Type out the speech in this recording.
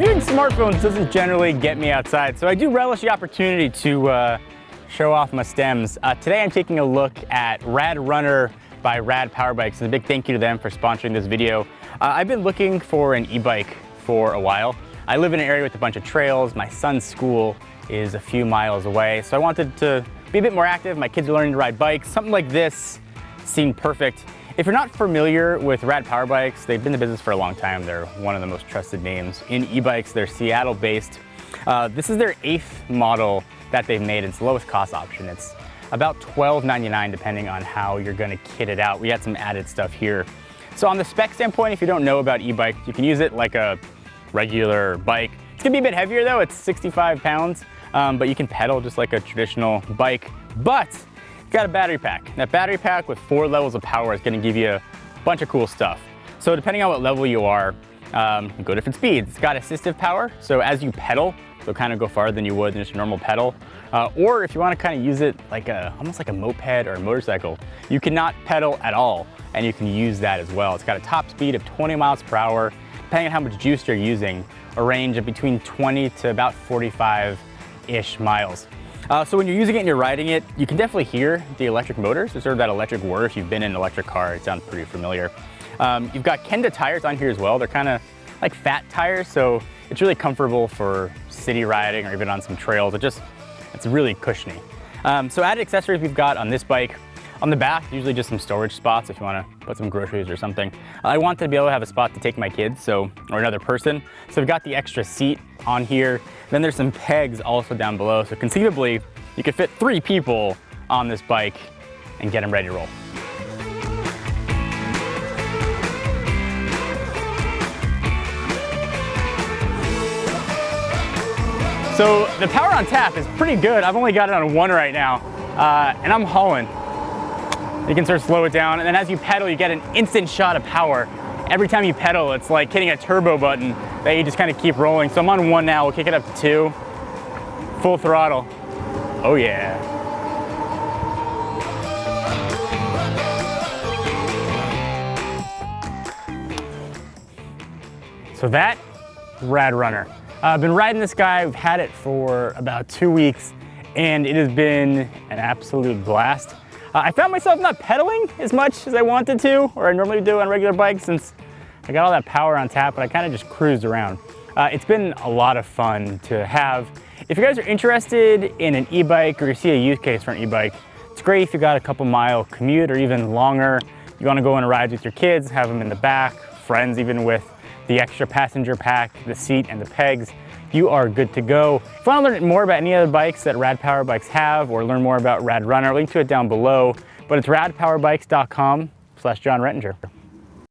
Reviewing smartphones doesn't generally get me outside, so I do relish the opportunity to show off my stems. Today I'm taking a look at RadRunner by RAD Power Bikes, and a big thank you to them for sponsoring this video. I've been looking for an e-bike for a while. I live in an area with a bunch of trails. My son's school is a few miles away, so I wanted to be a bit more active. My kids are learning to ride bikes. Something like this seemed perfect. If you're not familiar with RAD Power Bikes, they've been in the business for a long time. They're one of the most trusted names in e-bikes. They're Seattle-based. This is their 8th model that they've made. It's the lowest cost option. It's about $12.99 depending on how you're gonna kit it out. We had some added stuff here. So on the spec standpoint, if you don't know about e-bike, you can use it like a regular bike. It's gonna be a bit heavier though, it's 65 pounds, but you can pedal just like a traditional bike. But got a battery pack. That battery pack with 4 levels of power is going to give you a bunch of cool stuff. So depending on what level you are, you go different speeds. It's got assistive power, so as you pedal, you'll kind of go farther than you would than just a normal pedal. Or if you want to kind of use it like almost like a moped or a motorcycle, you cannot pedal at all, and you can use that as well. It's got a top speed of 20 miles per hour. Depending on how much juice you're using, a range of between 20 to about 45-ish miles. So when you're using it and you're riding it, you can definitely hear the electric motors. There's sort of that electric whir. If you've been in an electric car, it sounds pretty familiar. You've got Kenda tires on here as well. They're kind of like fat tires, so it's really comfortable for city riding or even on some trails. It's really cushiony. So added accessories we've got on this bike. On the back, usually just some storage spots if you want to put some groceries or something. I wanted to be able to have a spot to take my kids, or another person. So we've got the extra seat on here. Then there's some pegs also down below. So conceivably, you could fit 3 people on this bike and get them ready to roll. So the power on tap is pretty good. I've only got it on 1 right now, and I'm hauling. You can sort of slow it down, and then as you pedal, you get an instant shot of power. Every time you pedal, it's like hitting a turbo button that you just kind of keep rolling. So I'm on 1 now, we'll kick it up to 2. Full throttle. Oh yeah. So that, RadRunner. I've been riding this guy, we've had it for about 2 weeks, and it has been an absolute blast. I found myself not pedaling as much as I wanted to, or I normally do on regular bikes, since I got all that power on tap, but I kind of just cruised around. It's been a lot of fun to have. If you guys are interested in an e-bike or you see a use case for an e-bike, it's great if you got a couple mile commute or even longer. You want to go on a ride with your kids, have them in the back, friends even with the extra passenger pack, the seat and the pegs. You are good to go. If you want to learn more about any other bikes that Rad Power Bikes have, or learn more about RadRunner, link to it down below. But it's radpowerbikes.com/John Rettinger.